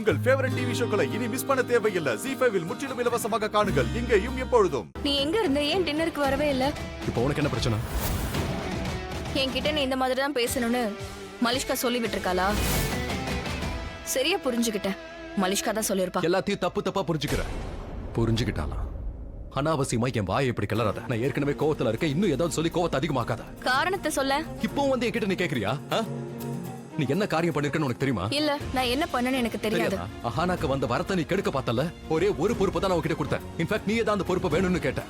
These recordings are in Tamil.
உங்கள் ஃபேவரட் டிவி ஷோக்களை இனி மிஸ் பண்ண தேவையில்லை. ZEE5 இல் முற்றிலும் இலவசமாக காணுங்கள், இங்கேயும் எப்பொழுதும். நீ எங்க இருந்த? ஏன் டின்னருக்கு வரவே இல்ல? இப்போ உனக்கு என்ன பிரச்சனை? என்கிட்ட நீ இந்த மாதிரி தான் பேசணும்னு மலிஷ்கா சொல்லி விட்டுருக்காளா? சரியா புரிஞ்சுக்கிட்டேன். மலிஷ்கா தான் சொல்லிருப்பா. எல்லாத்தையும் தப்பா புரிஞ்சுக்கிட்டாலாம். அனாவசியமா என் வாயை இப்படி கிளறாத. நான் ஏற்கனவே கோவத்துல இருக்க, இன்னும் ஏதாவது சொல்லி கோவத்தை அதிகமாக்காத. காரணத்தை சொல்ல. இப்போ வந்து என்கிட்ட நீ கேக்குறியா? நீ என்ன காரியம் பண்ணிருக்கன்னு உனக்கு தெரியுமா? இல்ல, நான் என்ன பண்ணேன்னு எனக்கு தெரியாது. அஹானாக்கு வந்த வரத்தை நீ கெடுக்க பார்த்தல. ஒரே ஒரு பொறுப்பு தான் நான் உன்கிட்ட கொடுத்தேன். இன்ஃபேக்ட் நீ ஏதாவது அந்த பொறுப்பை வேணும்னு கேட்ட.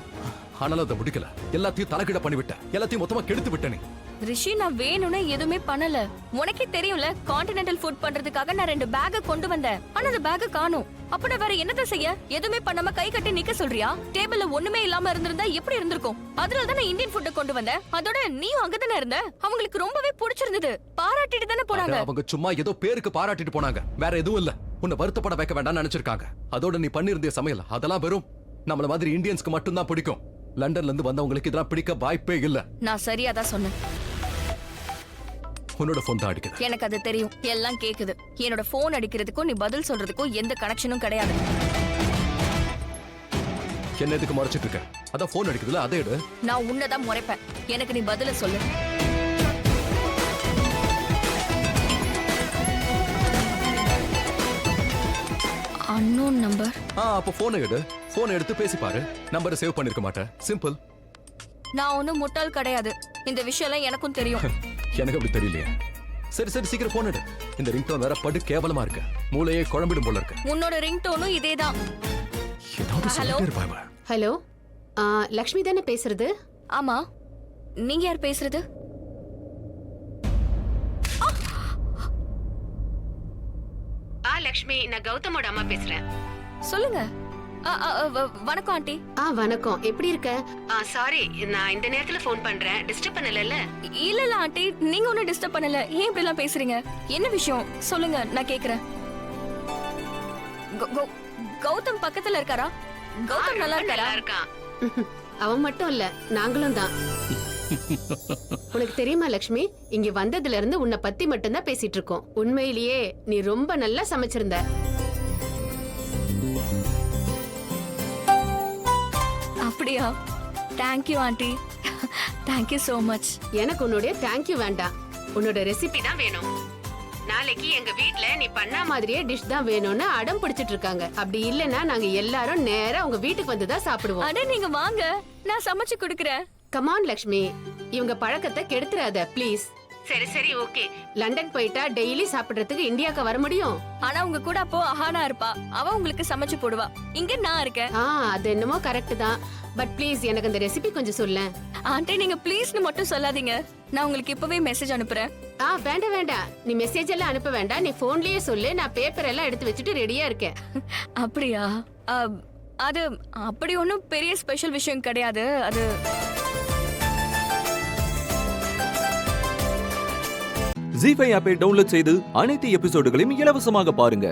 ஆனாலும் அதை முடிக்கல. எல்லாத்தையும் தலைக்கிட பண்ணிவிட்ட. எல்லாத்தையும் மொத்தமா கெடுத்து விட்ட நீ. ரிஷி, நான் வேணும்னு எதுவுமே பண்ணல. உனக்கே தெரியும்ல, கான்டினென்டல் ஃபுட் பண்றதுக்காக நான் 2 பேக் கொண்டு வந்தேன். ஆனா அந்த பேக் காணோம். அப்ப நான் வேற என்னத செய்ய? எதுவுமே பண்ணாம கை கட்டி நிக்க சொல்றியா? டேபிள்ல ஒண்ணுமே இல்லாம இருந்திருந்தா எப்படி இருந்திருக்கும்? அதனால தான் நான் இந்தியன் ஃபுட் கொண்டு வந்தேன். அதோட நீயும் அங்கதானே இருந்த. அவங்களுக்கு ரொம்பவே பிடிச்சிருந்தது. பாராட்டிட்டு தானே போனாங்க. அவங்க சும்மா ஏதோ பேருக்கு பாராட்டிட்டு போனாங்க, வேற எதுவும் இல்ல. உன்னை வருத்தப்பட வைக்க வேண்டாம்னு நினைச்சிருக்காங்க. அதோட நீ பண்ணிருந்த சமையல் அதெல்லாம் வெறும் நம்மள மாதிரி இந்தியன்ஸ்க்கு மட்டும் தான் பிடிக்கும். லண்டன்ல இருந்து வந்தவங்களுக்கு இதெல்லாம் பிடிக்க வாய்ப்பே இல்ல. நான் சரியா தான் சொன்னேன். உன்னோட போன் தான் அடிக்குது. எனக்கு அது தெரியும், எல்லாம் கேக்குது. என்னோட போன் அடிக்கிறதுக்கும் நீ பதில் சொல்றதுக்கும் எந்த கனெக்ஷனும் கிடையாது. என்ன எதுக்கு மறைச்சிட்டு இருக்க? அதான் போன் அடிக்குதுல, அதை எடு. நான் உன்னதான் முறைப்பேன். எனக்கு நீ பதில சொல்லு. Unknown number. அப்ப போனை எடு. போனை எடுத்து பேசி பாரு. நம்பரை சேவ் பண்ணிருக்க மாட்டேன். சிம்பிள். நான் ஒன்னும் முட்டாள் கிடையாது. இந்த விஷயம் எனக்கும் தெரியும். எனக்கு அப்படி தெரியலையே. சரி சீக்கிரம் போன் எடு. இந்த ரிங்டோன் வேற படு கேவலமா இருக்கு. மூளையே குழம்பிடும் போல இருக்கு. உன்னோட ரிங்டோனும் இதேதான். ஹலோ ஹலோ, லக்ஷ்மி தானே பேசுறது? ஆமா, நீங்க யார் பேசுறது? லக்ஷ்மி, நான் கௌதமோட அம்மா பேசுறேன். சொல்லுங்க. வணக்கம் ஆண்டி. வணக்கம், எப்படி இருக்க? சாரி, நான் இந்த நேரத்துல ஃபோன் பண்றேன். டிஸ்டர்ப் பண்ணல? இல்ல ஆண்டி, நீங்க ஒன்னும் டிஸ்டர்ப் பண்ணல. ஏன் இப்படி எல்லாம் பேசுறீங்க? என்ன விஷயம் சொல்லுங்க, நான் கேக்குறேன். கௌதம் பக்கத்துல இருக்காரா? கௌதம் நல்லா இருக்காரா? அவன் மட்டும் இல்ல, நாங்களும் தான். உனக்கு தெரியுமா லக்ஷ்மி, இங்க வந்ததுல இருந்து உன்னை பத்தி மட்டும் தான் பேசிட்டு இருக்கோம். உண்மையிலேயே நீ ரொம்ப நல்லா சமைச்சிருந்த. அப்படியா? Thank you aunty, thank you so much. எனக்கு உன்னுடைய தேங்க்யூ வேண்டாம், உன்னோட ரெசிபி தான் வேணும். நாளைக்கு எங்க வீட்ல நீ பண்ண மாதிரியே டிஷ் தான் வேணும்னு அடம் பிடிச்சிட்டு இருக்காங்க. அப்படி இல்லனா நாங்க எல்லாரும் நேரா உங்க வீட்டுக்கு வந்து தான் சாப்பிடுவோம். அட நீங்க வாங்க, நான் சமைச்சு கொடுக்கறேன். கம் ஆன் லக்ஷ்மி, இவங்க பழக்கத்தை கெடுத்துறாத ப்ளீஸ். சரி ஓகே. லண்டன் போயிட்டா டெய்லி சாப்பிடுறதுக்கு இந்தியாக்கு வர முடியும். ஆனா உங்க கூட அப்போ அஹானா இருப்பா. அவ உங்களுக்கு சமைச்சு போடுவா. இங்க நான் இருக்கேன். அது என்னமோ கரெக்ட் தான். பட் ப்ளீஸ் எனக்கு அந்த ரெசிபி கொஞ்சம் சொல்லேன். ஆண்டி, நீங்க ப்ளீஸ்னு மட்டும் சொல்லாதீங்க. நான் உங்களுக்கு இப்பவே மெசேஜ் அனுப்புறேன். வேண்டாம், நீ மெசேஜ் எல்லாம் அனுப்ப வேண்டாம். நீ போன்லயே சொல்லு, நான் பேப்பர் எல்லாம் எடுத்து வச்சுட்டு ரெடியா இருக்கேன். அப்படியா? அது அப்படி ஒன்றும் பெரிய ஸ்பெஷல் விஷயம் கிடையாது. அது ZEE5 ஆப்பை டவுன்லோட் செய்து அனைத்து எபிசோடுகளையும் இலவசமாக பாருங்க.